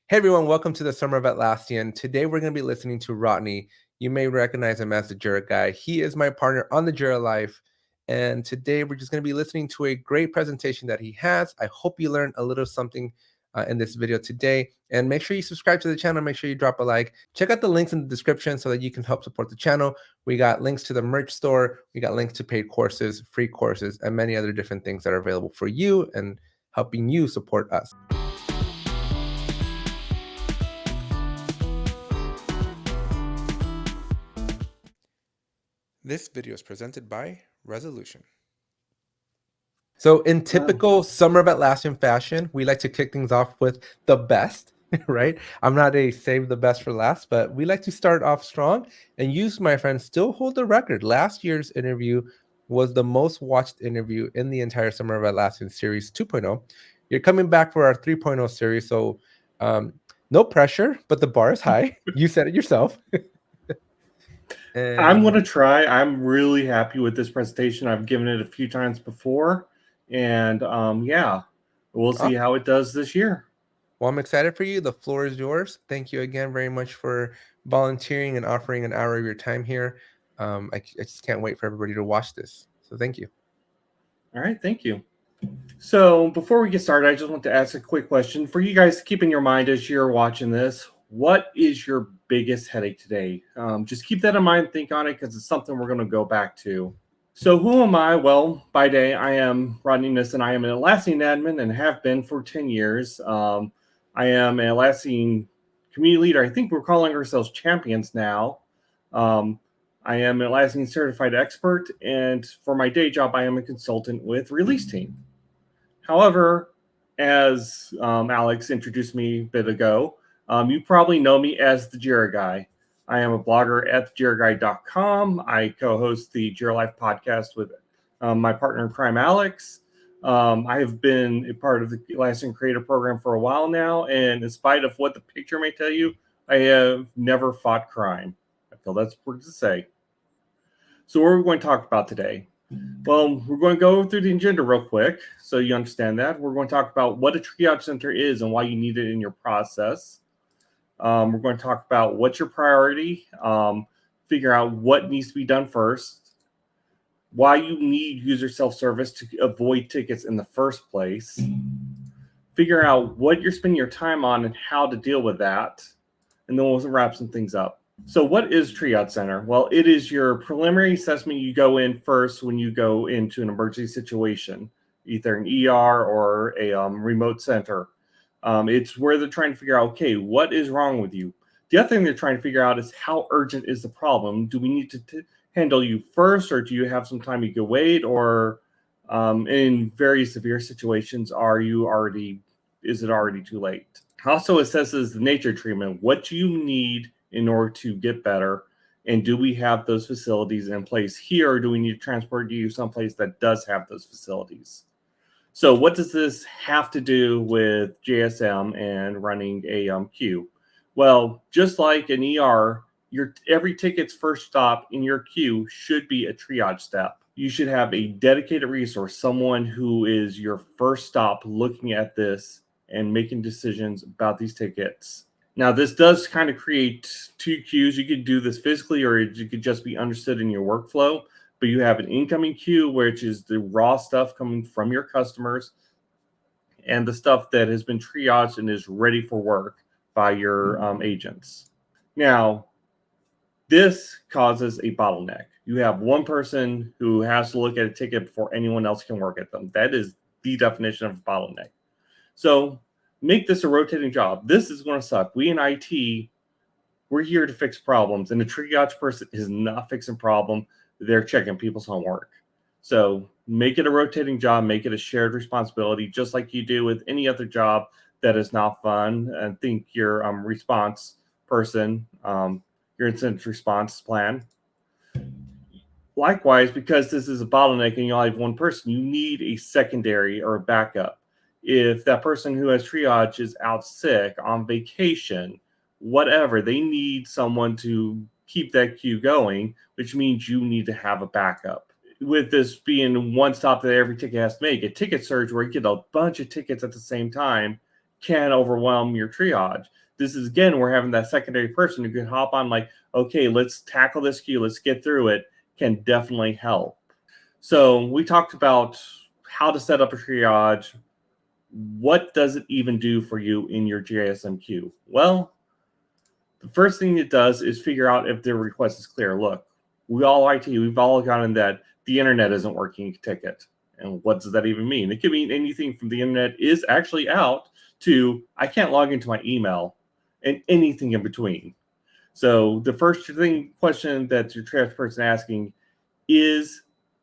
Hey everyone, welcome to the Summer of Atlassian. Today we're going to be listening to Rodney. You may recognize him as the Jira Guy. He is my partner on the Jira Life. And today we're just going to be listening to a great presentation that he has. I hope you learned a little something in this video today. And make sure you subscribe to the channel. Make sure you drop a like. Check out the links in the description so that you can help support the channel. We got links to the merch store. We got links to paid courses, free courses, and many other different things that are available for you and helping you support us. This video is presented by Resolution. So in typical Summer of Atlassian fashion, we like to kick things off with the best, right? I'm not a save the best for last, but we like to start off strong, and you, my friends, still hold the record. Last year's interview was the most watched interview in the entire Summer of Atlassian series 2.0. You're coming back for our 3.0 series, so no pressure, but the bar is high. You said it yourself. I'm going to try. I'm really happy with this presentation. I've given it a few times before, and yeah, we'll see how it does this year. Well, I'm excited for you. The floor is yours. Thank you again very much for volunteering and offering an hour of your time here. I just can't wait for everybody to watch this. So thank you. All right, thank you. So before we get started, I just want to ask a quick question for you guys to keep in your mind as you're watching this. What is your biggest headache today? Just keep that in mind, think on it, because it's something we're going to go back to. So who am I? Well, by day, I am Rodney Nissen. I am an Atlassian admin and have been for 10 years. I am an Atlassian community leader. I think we're calling ourselves champions now. I am an Atlassian Certified Expert, and for my day job, I am a consultant with Release Team. However, as Alex introduced me a bit ago, you probably know me as the Jira Guy. I am a blogger at JiraGuy.com. I co-host the Jira Life podcast with my partner in crime, Alex. I have been a part of the Atlassian Creator Program for a while now, and in spite of what the picture may tell you, I have never fought crime. I feel that's important to say. So what are we going to talk about today? Well, we're going to go through the agenda real quick so you understand that. We're going to talk about what a triage center is and why you need it in your process. We're going to talk about what's your priority, figure out what needs to be done first, why you need user self-service to avoid tickets in the first place, figure out what you're spending your time on and how to deal with that, and then we'll wrap some things up. So what is Triage Center? Well, it is your preliminary assessment you go in first when you go into an emergency situation, either an ER or a remote center. It's where they're trying to figure out, okay, what is wrong with you? The other thing they're trying to figure out is how urgent is the problem? Do we need to handle you first, or do you have some time you can wait? Or in very severe situations, is it already too late? Also assesses the nature of treatment, what you need in order to get better, and do we have those facilities in place here, or do we need to transport you someplace that does have those facilities? So what does this have to do with JSM and running a queue? Well, just like an ER, every ticket's first stop in your queue should be a triage step. You should have a dedicated resource, someone who is your first stop looking at this and making decisions about these tickets. Now, this does kind of create two queues. You could do this physically, or you could just be understood in your workflow. But you have an incoming queue, which is the raw stuff coming from your customers, and the stuff that has been triaged and is ready for work by your agents. Now, this causes a bottleneck. You have one person who has to look at a ticket before anyone else can work at them. That is the definition of a bottleneck. So make this a rotating job. This is going to suck. We in IT, we're here to fix problems, and the triage person is not fixing problem. They're checking people's homework. So make it a rotating job, make it a shared responsibility, just like you do with any other job that is not fun. And think your response person, your incident response plan. Likewise, because this is a bottleneck and you only have one person, you need a secondary or a backup. If that person who has triage is out sick, on vacation, whatever, they need someone to keep that queue going, which means you need to have a backup. With this being one stop that every ticket has to make, a ticket surge where you get a bunch of tickets at the same time, can overwhelm your triage. This is, again, we're having that secondary person who can hop on like, okay, let's tackle this queue, let's get through it, can definitely help. So we talked about how to set up a triage. What does it even do for you in your JSM queue? Well, the first thing it does is figure out if the request is clear. Look, we all IT, we've all gotten that the internet isn't working ticket. And what does that even mean? It could mean anything from the internet is actually out to I can't log into my email and anything in between. So the first question that your triage person asking is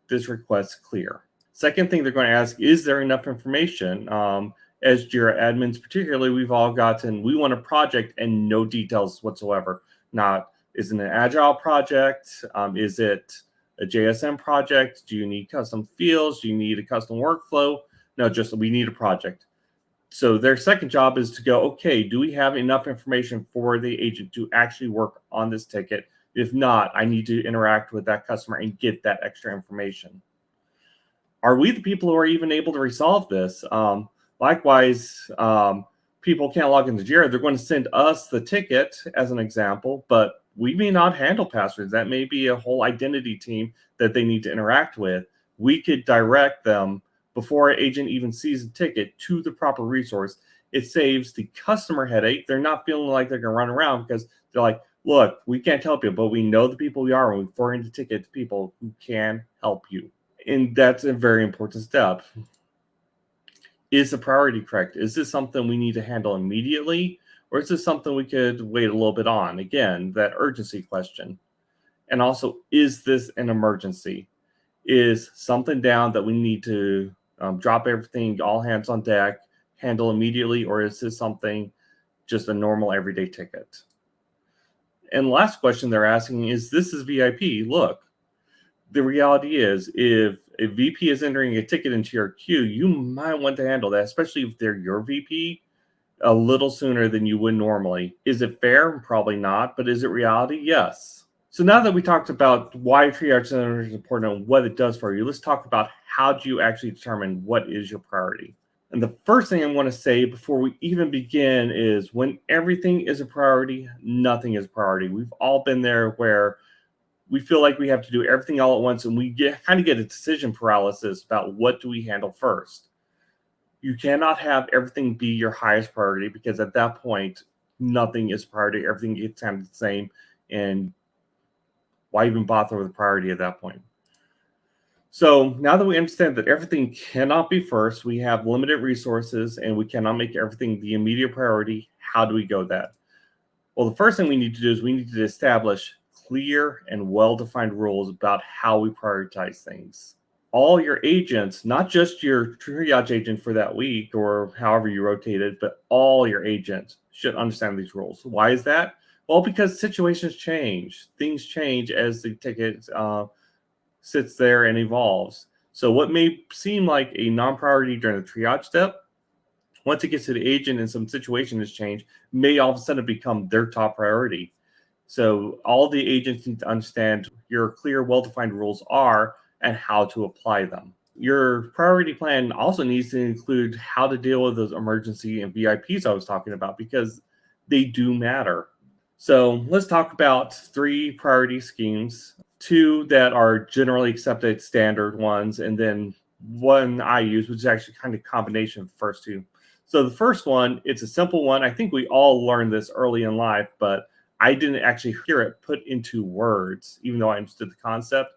this request clear? Second thing they're going to ask, is there enough information? As Jira admins, particularly, we've all gotten, we want a project and no details whatsoever. Not, is it an agile project? Is it a JSM project? Do you need custom fields? Do you need a custom workflow? No, just we need a project. So their second job is to go, okay, do we have enough information for the agent to actually work on this ticket? If not, I need to interact with that customer and get that extra information. Are we the people who are even able to resolve this? Likewise, people can't log into Jira. They're going to send us the ticket as an example, but we may not handle passwords. That may be a whole identity team that they need to interact with. We could direct them before an agent even sees the ticket to the proper resource. It saves the customer headache. They're not feeling like they're going to run around because they're like, look, we can't help you, but we know the people we are, and we forward the ticket to people who can help you. And that's a very important step. Is the priority correct? Is this something we need to handle immediately? Or is this something we could wait a little bit on? Again, that urgency question. And also, is this an emergency? Is something down that we need to drop everything, all hands on deck, handle immediately? Or is this something just a normal everyday ticket? And the last question they're asking is, this is VIP. Look, the reality is, if a VP is entering a ticket into your queue, you might want to handle that, especially if they're your VP, a little sooner than you would normally. Is it fair? Probably not. But is it reality? Yes. So now that we talked about why triage center is important and what it does for you, let's talk about how do you actually determine what is your priority. And the first thing I want to say before we even begin is when everything is a priority, nothing is a priority. We've all been there where we feel like we have to do everything all at once, and we kind of get a decision paralysis about what do we handle first. You cannot have everything be your highest priority, because at that point, nothing is priority. Everything gets handled the same, and why even bother with a priority at that point? So now that we understand that everything cannot be first, we have limited resources, and we cannot make everything the immediate priority, how do we go that? Well, the first thing we need to do is we need to establish clear and well-defined rules about how we prioritize things. All your agents, not just your triage agent for that week or however you rotate it, but all your agents should understand these rules. Why is that? Well, because situations change. Things change as the ticket sits there and evolves. So what may seem like a non-priority during the triage step, once it gets to the agent and some situation has changed, may all of a sudden become their top priority. So all the agents need to understand your clear, well-defined rules are and how to apply them. Your priority plan also needs to include how to deal with those emergency and VIPs I was talking about, because they do matter. So let's talk about 3 priority schemes, 2 that are generally accepted standard ones, and then one I use, which is actually kind of a combination of the first 2. So the first one, it's a simple one. I think we all learned this early in life, but I didn't actually hear it put into words, even though I understood the concept,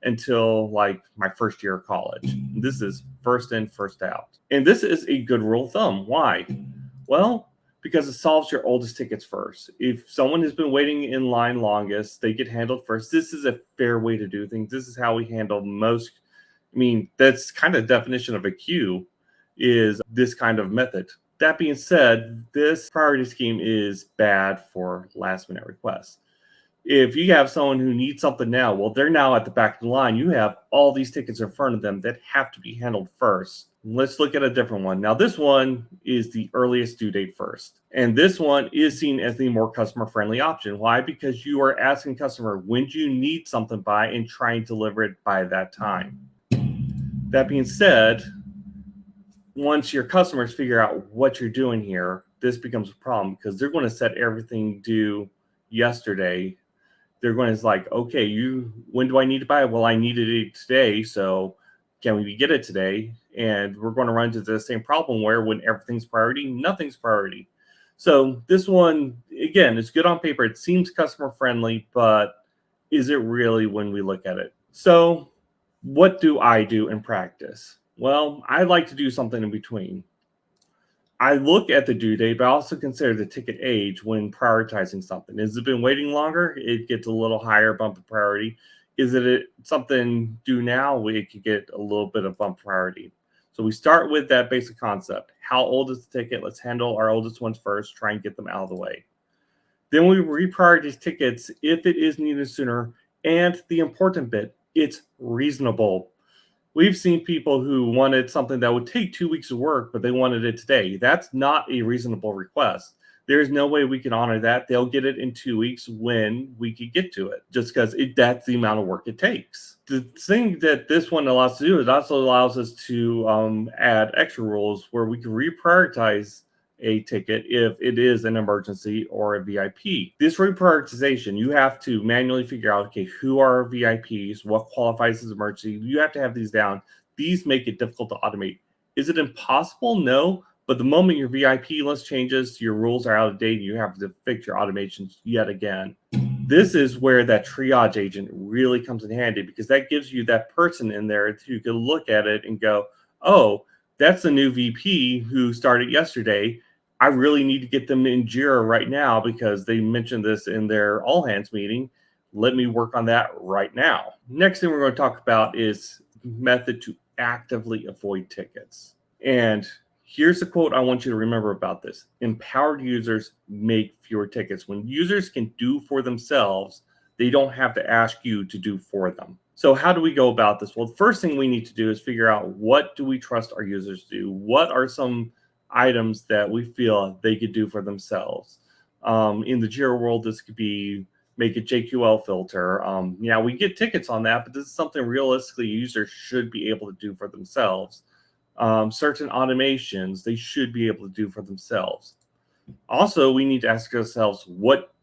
until like my first year of college. This is first in, first out. And this is a good rule of thumb. Why? Well, because it solves your oldest tickets first. If someone has been waiting in line longest, they get handled first. This is a fair way to do things. This is how we handle most. I mean, that's kind of the definition of a queue, is this kind of method. That being said, this priority scheme is bad for last minute requests. If you have someone who needs something now, well, they're now at the back of the line. You have all these tickets in front of them that have to be handled first. Let's look at a different one. Now, this one is the earliest due date first. And this one is seen as the more customer-friendly option. Why? Because you are asking customer, when do you need something by, and trying to deliver it by that time. That being said, once your customers figure out what you're doing here, this becomes a problem because they're going to set everything due yesterday. They're going to like, okay, when do I need to buy it? Well, I needed it today, so can we get it today? And we're going to run into the same problem where when everything's priority, nothing's priority. So this one, again, it's good on paper. It seems customer friendly, but is it really when we look at it? So what do I do in practice? Well, I like to do something in between. I look at the due date, but I also consider the ticket age when prioritizing something. Has it been waiting longer? It gets a little higher bump of priority. Is it something due now? It could get a little bit of bump priority. So we start with that basic concept. How old is the ticket? Let's handle our oldest ones first, try and get them out of the way. Then we reprioritize tickets if it is needed sooner. And the important bit, it's reasonable. We've seen people who wanted something that would take 2 weeks of work, but they wanted it today. That's not a reasonable request. There's no way we can honor that. They'll get it in 2 weeks when we could get to it, just because that's the amount of work it takes. The thing that this one allows us to do, it also allows us to add extra rules where we can reprioritize a ticket if it is an emergency or a VIP. This reprioritization, you have to manually figure out, okay, who are VIPs, what qualifies as emergency. You have to have these down. These make it difficult to automate. Is it impossible? No. But the moment your VIP list changes, your rules are out of date, and you have to fix your automations yet again. This is where that triage agent really comes in handy because that gives you that person in there who can look at it and go, oh, that's the new VP who started yesterday. I really need to get them in Jira right now because they mentioned this in their all hands meeting. Let me work on that right now. Next thing we're going to talk about is method to actively avoid tickets. And here's a quote I want you to remember about this. Empowered users make fewer tickets. When users can do for themselves, they don't have to ask you to do for them. So how do we go about this? Well, the first thing we need to do is figure out, what do we trust our users to do? What are some items that we feel they could do for themselves? In the Jira world, this could be make a JQL filter. Yeah, we get tickets on that, but this is something realistically users should be able to do for themselves. Certain automations they should be able to do for themselves. Also, we need to ask ourselves, what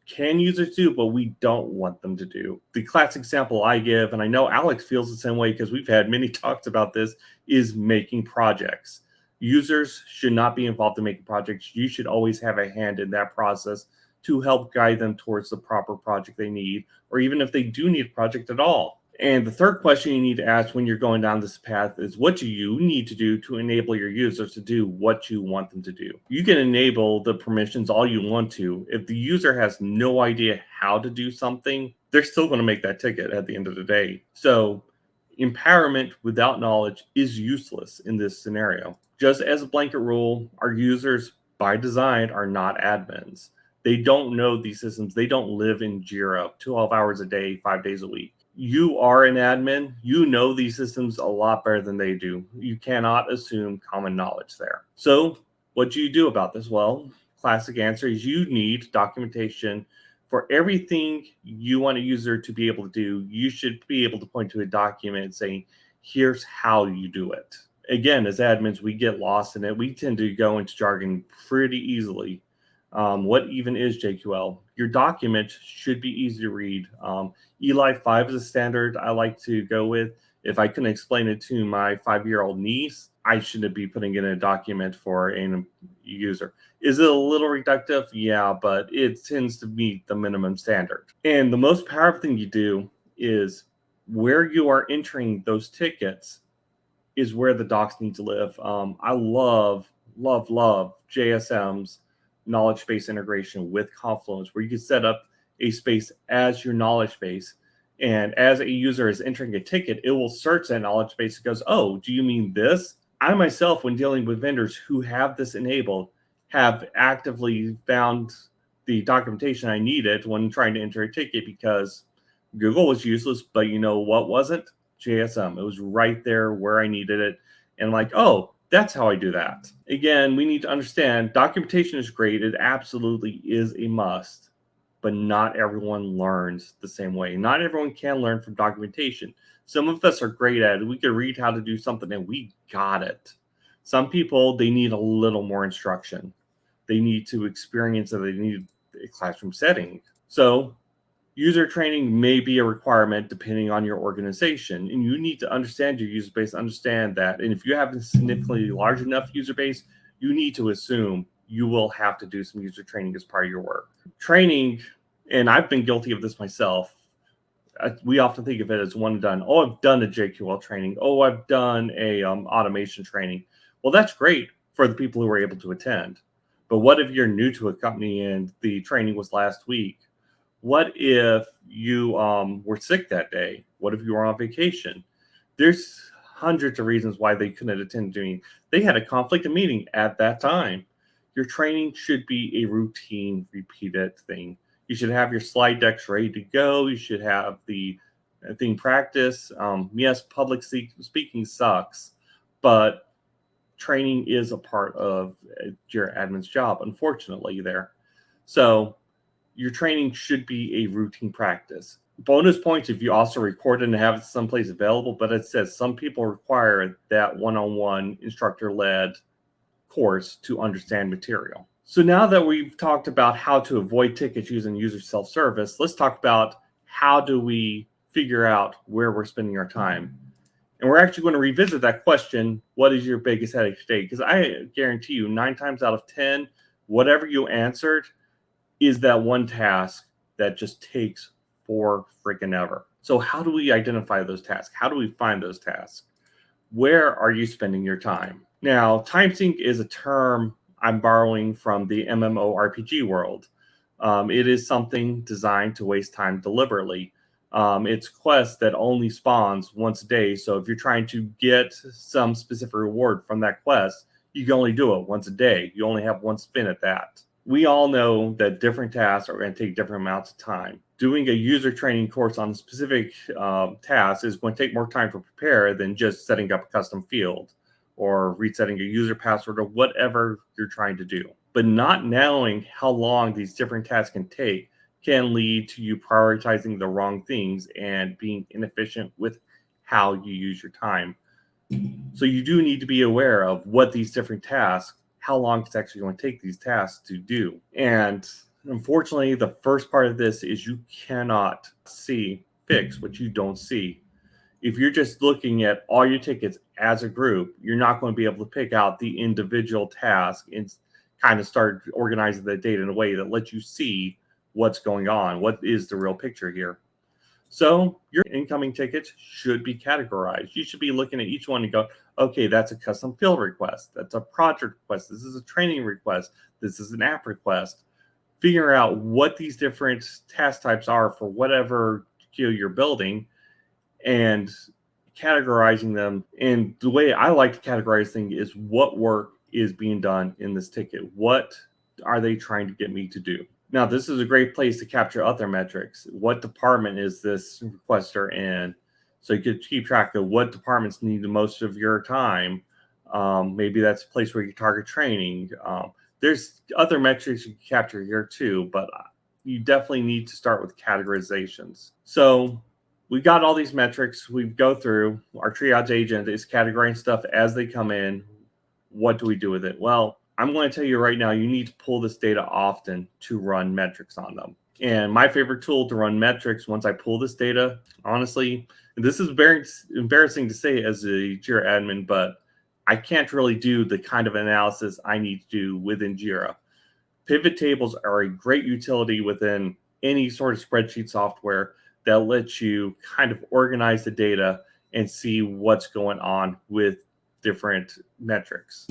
can users do, but we don't want them to do? The classic example I give, and I know Alex feels the same way because we've had many talks about this, is making projects. Users should not be involved in making projects. You should always have a hand in that process to help guide them towards the proper project they need, or even if they do need a project at all. And the third question you need to ask when you're going down this path is, what do you need to do to enable your users to do what you want them to do? You can enable the permissions all you want to. If the user has no idea how to do something, they're still going to make that ticket at the end of the day. So empowerment without knowledge is useless in this scenario. Just as a blanket rule, our users by design are not admins. They don't know these systems. They don't live in Jira 12 hours a day, 5 days a week. You are an admin. You know these systems a lot better than they do. You cannot assume common knowledge there. So what do you do about this? Well, classic answer is you need documentation for everything you want a user to be able to do. You should be able to point to a document saying, here's how you do it. Again, as admins, we get lost in it. We tend to go into jargon pretty easily. What even is JQL? Your document should be easy to read. Eli 5 is a standard I like to go with. If I couldn't explain it to my 5-year-old niece, I shouldn't be putting it in a document for a user. Is it a little reductive? Yeah, but it tends to meet the minimum standard. And the most powerful thing you do is where you are entering those tickets is where the docs need to live. I love JSM's knowledge base integration with Confluence, where you can set up a space as your knowledge base. And as a user is entering a ticket, it will search that knowledge base. It goes, oh, do you mean this? I myself, when dealing with vendors who have this enabled, have actively found the documentation I needed when trying to enter a ticket because Google was useless, but you know what wasn't? JSM. It was right there where I needed it. And like, oh, that's how I do that. Again, we need to understand documentation is great. It absolutely is a must, but not everyone learns the same way. Not everyone can learn from documentation. Some of us are great at it. We can read how to do something and we got it. Some people, they need a little more instruction. They need to experience it. They need a classroom setting. So user training may be a requirement depending on your organization, and you need to understand your user base, understand that. And if you have a significantly large enough user base, you need to assume you will have to do some user training as part of your work. Training, and I've been guilty of this myself, we often think of it as one and done. Oh, I've done a JQL training. Oh, I've done a automation training. Well, that's great for the people who are able to attend. But what if you're new to a company and the training was last week? What if you were sick that day? What if you were on vacation? There's hundreds of reasons why they couldn't attend doing. They had a conflict of meeting at that time. Your training should be a routine, repeated thing. You should have your slide decks ready to go. You should have the thing practice. Yes, public speaking sucks, but training is a part of your admin's job, unfortunately, there. So your training should be a routine practice. Bonus points if you also record it and have it someplace available, but it says some people require that one-on-one instructor-led course to understand material. So now that we've talked about how to avoid tickets using user self-service, let's talk about how do we figure out where we're spending our time. And we're actually going to revisit that question, what is your biggest headache today? Because I guarantee you 9 times out of 10, whatever you answered is that one task that just takes for freaking ever. So how do we identify those tasks? How do we find those tasks? Where are you spending your time? Now, time sink is a term I'm borrowing from the MMORPG world. It is something designed to waste time deliberately. It's quest that only spawns once a day. So if you're trying to get some specific reward from that quest, you can only do it once a day. You only have one spin at that. We all know that different tasks are going to take different amounts of time. Doing a user training course on a specific task is going to take more time to prepare than just setting up a custom field or resetting a user password or whatever you're trying to do. But not knowing how long these different tasks can take can lead to you prioritizing the wrong things and being inefficient with how you use your time. So you do need to be aware of what these different tasks, how long it's actually going to take these tasks to do. And unfortunately, the first part of this is you cannot fix what you don't see. If you're just looking at all your tickets as a group, you're not going to be able to pick out the individual task and kind of start organizing the data in a way that lets you see what's going on, what is the real picture here. So your incoming tickets should be categorized. You should be looking at each one and go, okay, that's a custom field request. That's a project request. This is a training request. This is an app request. Figure out what these different task types are for whatever you're building and categorizing them. And the way I like to categorize things is what work is being done in this ticket. What are they trying to get me to do? Now, this is a great place to capture other metrics. What department is this requester in? So you could keep track of what departments need the most of your time. Maybe that's a place where you target training. There's other metrics you can capture here too, but you definitely need to start with categorizations. So we got all these metrics. We go through. Our triage agent is categorizing stuff as they come in. What do we do with it? Well, I'm going to tell you right now, you need to pull this data often to run metrics on them. And my favorite tool to run metrics once I pull this data, honestly, and this is very embarrassing to say as a Jira admin, but I can't really do the kind of analysis I need to do within Jira. Pivot tables are a great utility within any sort of spreadsheet software that lets you kind of organize the data and see what's going on with different metrics.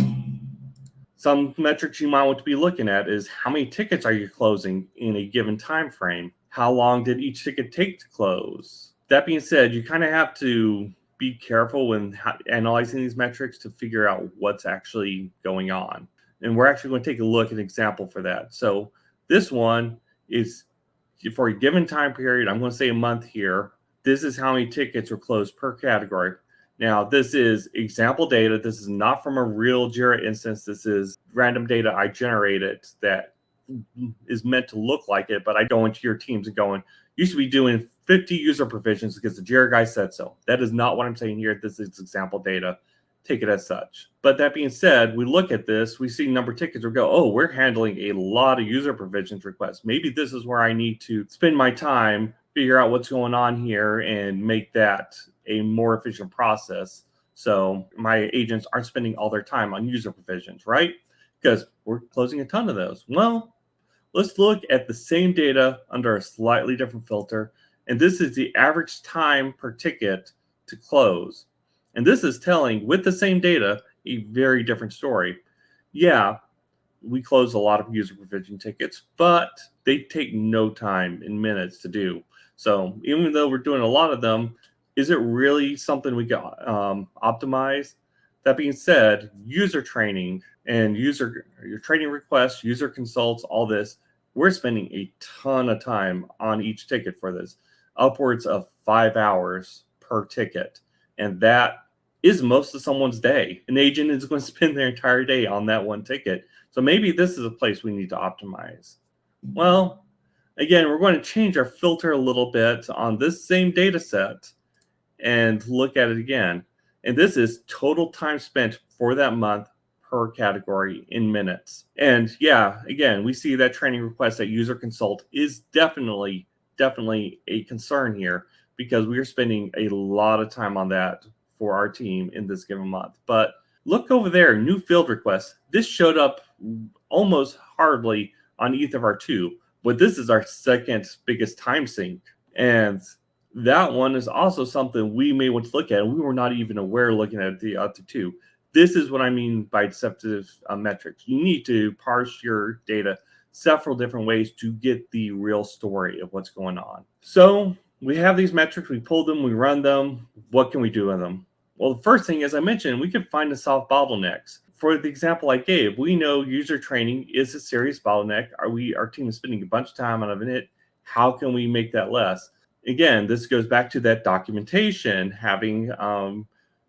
Some metrics you might want to be looking at is how many tickets are you closing in a given time frame? How long did each ticket take to close? That being said, you kind of have to be careful when analyzing these metrics to figure out what's actually going on. And we're actually going to take a look at an example for that. So this one is for a given time period. I'm going to say a month here. This is how many tickets are closed per category. Now, this is example data. This is not from a real Jira instance. This is random data I generated that is meant to look like it, but I go into your teams and going, you should be doing 50 user provisions because the Jira Guy said so. That is not what I'm saying here. This is example data. take it as such. But that being said, we look at this, we see number of tickets, we go, oh, we're handling a lot of user provisions requests. Maybe this is where I need to spend my time, figure out what's going on here, and make that a more efficient process. So my agents aren't spending all their time on user provisions, right? Because we're closing a ton of those. Well, let's look at the same data under a slightly different filter. And this is the average time per ticket to close. And this is telling, with the same data, a very different story. Yeah, we close a lot of user provision tickets, but they take no time, in minutes, to do. So even though we're doing a lot of them, is it really something we can optimize? That being said, user training and your training requests, user consults, all this, we're spending a ton of time on each ticket for this, upwards of 5 hours per ticket. And that is most of someone's day. An agent is going to spend their entire day on that one ticket. So maybe this is a place we need to optimize. Well, again, we're going to change our filter a little bit on this same data set and look at it again. And this is total time spent for that month per category in minutes. And yeah, again, we see that training request, that user consult is definitely a concern here, because we are spending a lot of time on that for our team in this given month. But look over there, new field requests. This showed up almost hardly on either of our two, but this is our second biggest time sink. And that one is also something we may want to look at. We were not even aware looking at the other two. This is what I mean by deceptive metrics. You need to parse your data several different ways to get the real story of what's going on. So we have these metrics, we pull them, we run them. What can we do with them? Well, the first thing, as I mentioned, we can find and solve bottlenecks. For the example I gave, we know user training is a serious bottleneck. Our team is spending a bunch of time on it. How can we make that less? Again, this goes back to that documentation, having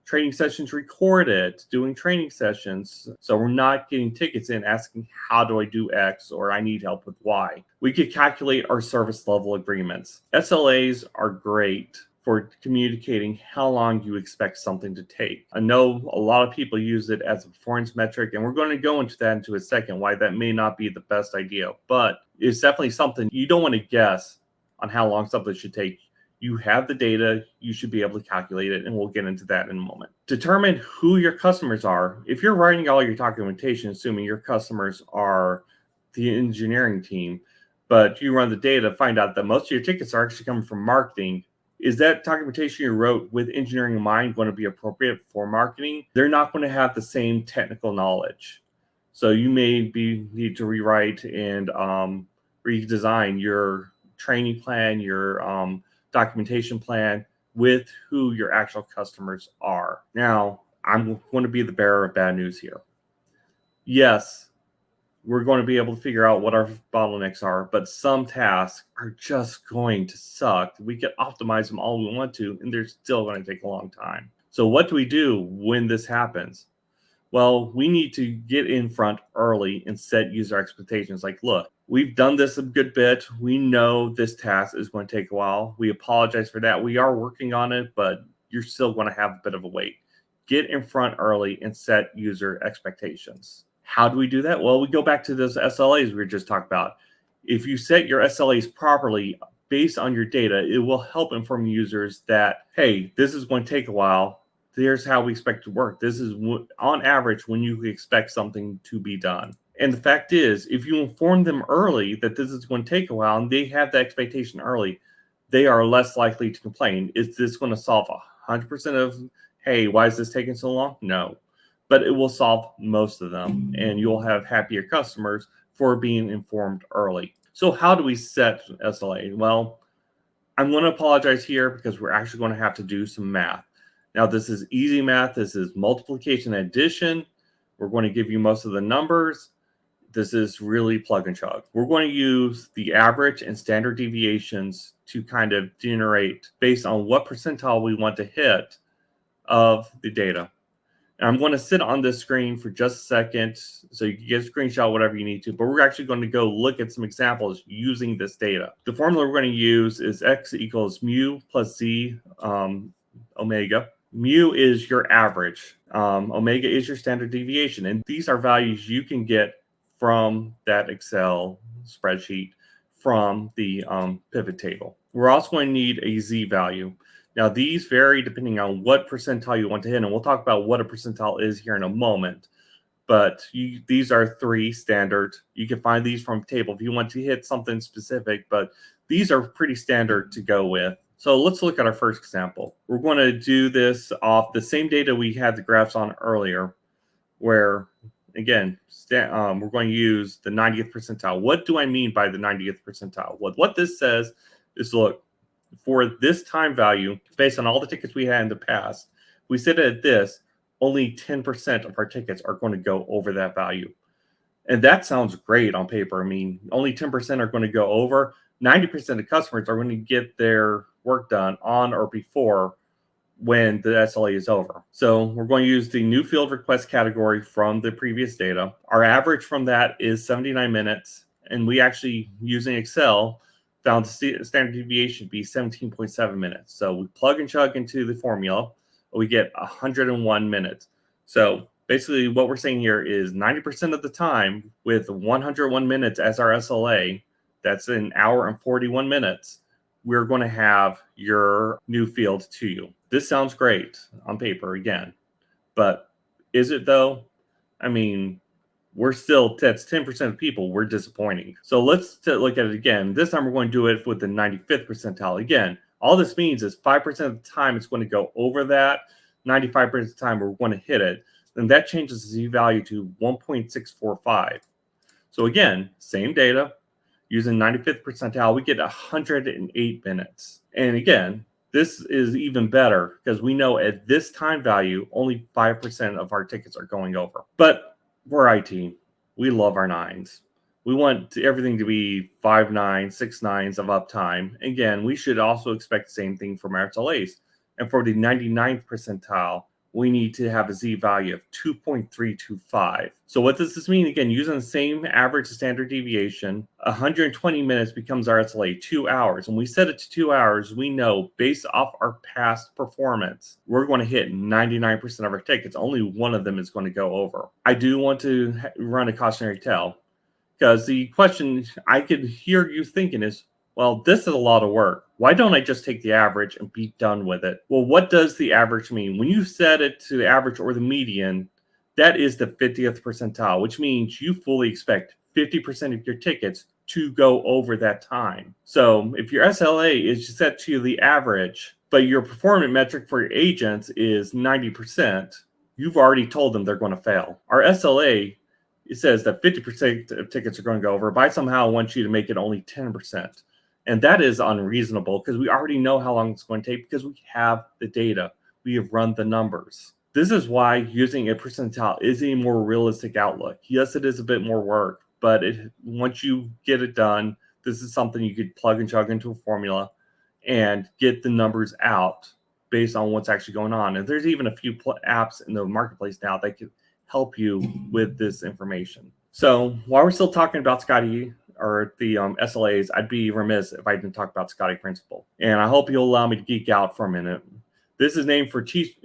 training sessions recorded, doing training sessions. So we're not getting tickets in asking, how do I do X, or I need help with Y. We could calculate our service level agreements. SLAs are great for communicating how long you expect something to take. I know a lot of people use it as a performance metric, and we're going to go into that in a second, why that may not be the best idea, but it's definitely something you don't want to guess on how long something should take. You have the data, you should be able to calculate it, and we'll get into that in a moment. Determine who your customers are. If you're writing all your documentation, assuming your customers are the engineering team, but you run the data, find out that most of your tickets are actually coming from marketing, is that documentation you wrote with engineering in mind going to be appropriate for marketing? They're not going to have the same technical knowledge. So you may need to rewrite and redesign your training plan, your documentation plan with who your actual customers are. Now, I'm going to be the bearer of bad news here. Yes, we're going to be able to figure out what our bottlenecks are, but some tasks are just going to suck. We can optimize them all we want to, and they're still going to take a long time. So what do we do when this happens? Well, we need to get in front early and set user expectations. Like, look, we've done this a good bit. We know this task is going to take a while. We apologize for that. We are working on it, but you're still going to have a bit of a wait. Get in front early and set user expectations. How do we do that? Well, we go back to those SLAs we were just talking about. If you set your SLAs properly based on your data, it will help inform users that, hey, this is going to take a while. Here's how we expect to work. This is on average when you expect something to be done. And the fact is, if you inform them early that this is going to take a while and they have that expectation early, they are less likely to complain. Is this going to solve 100% of, hey, why is this taking so long? No, but it will solve most of them, and you'll have happier customers for being informed early. So how do we set SLA? Well, I'm going to apologize here because we're actually going to have to do some math. Now, this is easy math. This is multiplication and addition. We're going to give you most of the numbers. This is really plug and chug. We're going to use the average and standard deviations to kind of generate based on what percentile we want to hit of the data. And I'm going to sit on this screen for just a second so you can get a screenshot, whatever you need to, but we're actually going to go look at some examples using this data. The formula we're going to use is X equals mu plus Z omega. Mu is your average. Omega is your standard deviation. And these are values you can get from that Excel spreadsheet, from the pivot table. We're also going to need a Z value. Now, these vary depending on what percentile you want to hit, and we'll talk about what a percentile is here in a moment. But these are 3 standard. You can find these from a table if you want to hit something specific, but these are pretty standard to go with. So let's look at our first example. We're going to do this off the same data we had the graphs on earlier, where, again, we're going to use the 90th percentile. What do I mean by the 90th percentile? What this says is, look, for this time value, based on all the tickets we had in the past, we set it at this, only 10% of our tickets are going to go over that value. And that sounds great on paper. I mean, only 10% are going to go over. 90% of customers are going to get their work done on or before when the SLA is over. So we're going to use the new field request category from the previous data. Our average from that is 79 minutes. And we actually, using Excel, found the standard deviation to be 17.7 minutes. So we plug and chug into the formula, we get 101 minutes. So basically what we're saying here is 90% of the time, with 101 minutes as our SLA, that's an hour and 41 minutes, we're going to have your new field to you. This sounds great on paper again, but is it though? I mean, that's 10% of people, we're disappointing. So let's look at it again. This time we're going to do it with the 95th percentile. Again, all this means is 5% of the time it's going to go over that, 95% of the time we're going to hit it. Then that changes the Z value to 1.645. So again, same data, using 95th percentile, we get 108 minutes. And again, this is even better because we know at this time value, only 5% of our tickets are going over. But we're IT. We love our 9s. We want everything to be 5 9s, 6 9s of uptime. Again, we should also expect the same thing from our SLAs. And for the 99th percentile, we need to have a Z value of 2.325. So what does this mean? Again, using the same average standard deviation, 120 minutes becomes our SLA, 2 hours. When we set it to 2 hours, we know based off our past performance, we're going to hit 99% of our tickets. Only one of them is going to go over. I do want to run a cautionary tale, because the question I could hear you thinking is, well, this is a lot of work. Why don't I just take the average and be done with it? Well, what does the average mean? When you set it to the average or the median, that is the 50th percentile, which means you fully expect 50% of your tickets to go over that time. So if your SLA is set to the average, but your performance metric for your agents is 90%, you've already told them they're going to fail. Our SLA, it says that 50% of tickets are going to go over, but I somehow want you to make it only 10%. And that is unreasonable because we already know how long it's going to take because we have the data. We have run the numbers. This is why using a percentile is a more realistic outlook. Yes, it is a bit more work, but once you get it done, this is something you could plug and chug into a formula and get the numbers out based on what's actually going on. And there's even a few apps in the marketplace now that can help you with this information. So while we're still talking about Scotty, or the SLAs, I'd be remiss if I didn't talk about Scotty Principle. And I hope you'll allow me to geek out for a minute. This is named for Chief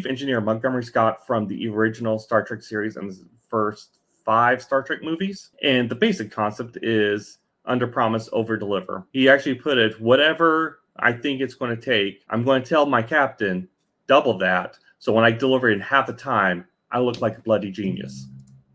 Engineer Montgomery Scott from the original Star Trek series and the first 5 Star Trek movies. And the basic concept is under promise, over deliver. He actually put it, whatever I think it's going to take, I'm going to tell my captain double that. So when I deliver it in half the time, I look like a bloody genius.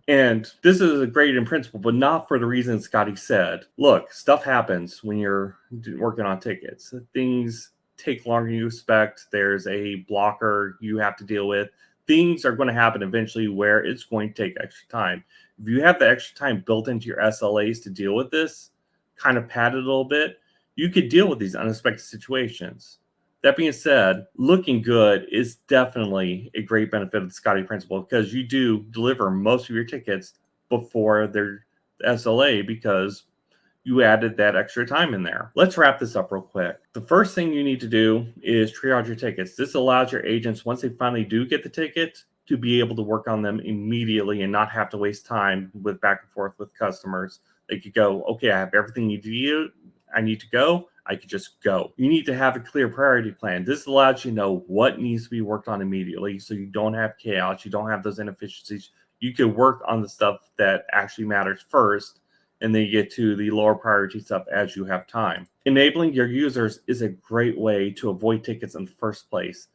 And this is a great in principle, but not for the reason Scotty said. Look, stuff happens when you're working on tickets. Things take longer than you expect. There's a blocker you have to deal with. Things are going to happen eventually where it's going to take extra time. If you have the extra time built into your SLAs to deal with this, kind of pad it a little bit, you could deal with these unexpected situations. That being said, looking good is definitely a great benefit of the Scotty Principle because you do deliver most of your tickets before their SLA because you added that extra time in there. Let's wrap this up real quick. The first thing you need to do is triage your tickets. This allows your agents, once they finally do get the ticket, to be able to work on them immediately and not have to waste time with back and forth with customers. They could go, okay, I have everything I need to go. I could just go. You need to have a clear priority plan. This allows you to know what needs to be worked on immediately so you don't have chaos, you don't have those inefficiencies. You can work on the stuff that actually matters first, and then you get to the lower priority stuff as you have time. Enabling your users is a great way to avoid tickets in the first place.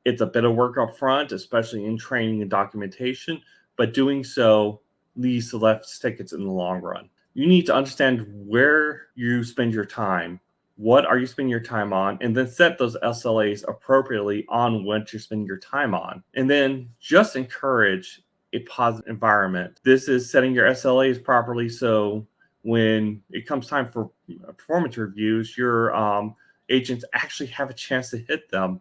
It's a bit of work up front, especially in training and documentation, but doing so leads to less tickets in the long run. You need to understand where you spend your time. What are you spending your time on? And then set those SLAs appropriately on what you're spending your time on. And then just encourage a positive environment. This is setting your SLAs properly so when it comes time for performance reviews, your agents actually have a chance to hit them,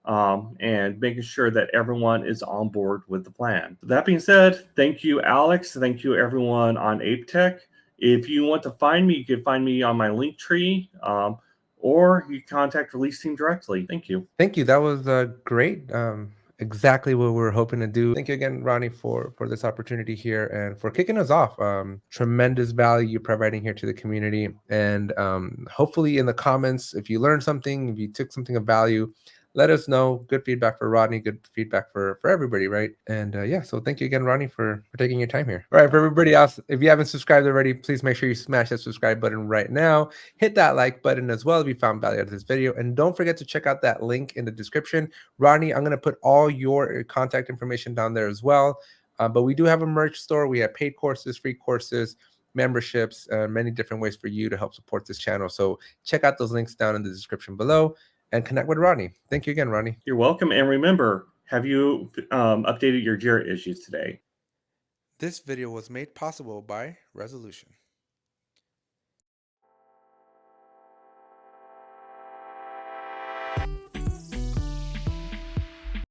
and making sure that everyone is on board with the plan. That being said, thank you, Alex. Thank you, everyone on ApeTech. If you want to find me, you can find me on my link tree, or you contact Release Team directly. Thank you. Thank you. That was great. Exactly what we were hoping to do. Thank you again, Ronnie, for this opportunity here and for kicking us off. Tremendous value you're providing here to the community, and hopefully in the comments, if you learned something, if you took something of value, let us know. Good feedback for Rodney. Good feedback for everybody, right? And yeah, so thank you again, Ronnie, for taking your time here. All right, for everybody else, if you haven't subscribed already, please make sure you smash that subscribe button right now. Hit that like button as well if you found value out of this video, and don't forget to check out that link in the description. Rodney, I'm going to put all your contact information down there as well. But we do have a merch store. We have paid courses, free courses, memberships, many different ways for you to help support this channel. So check out those links down in the description below and connect with Rodney. Thank you again, Rodney. You're welcome. And remember, have you updated your Jira issues today? This video was made possible by Resolution.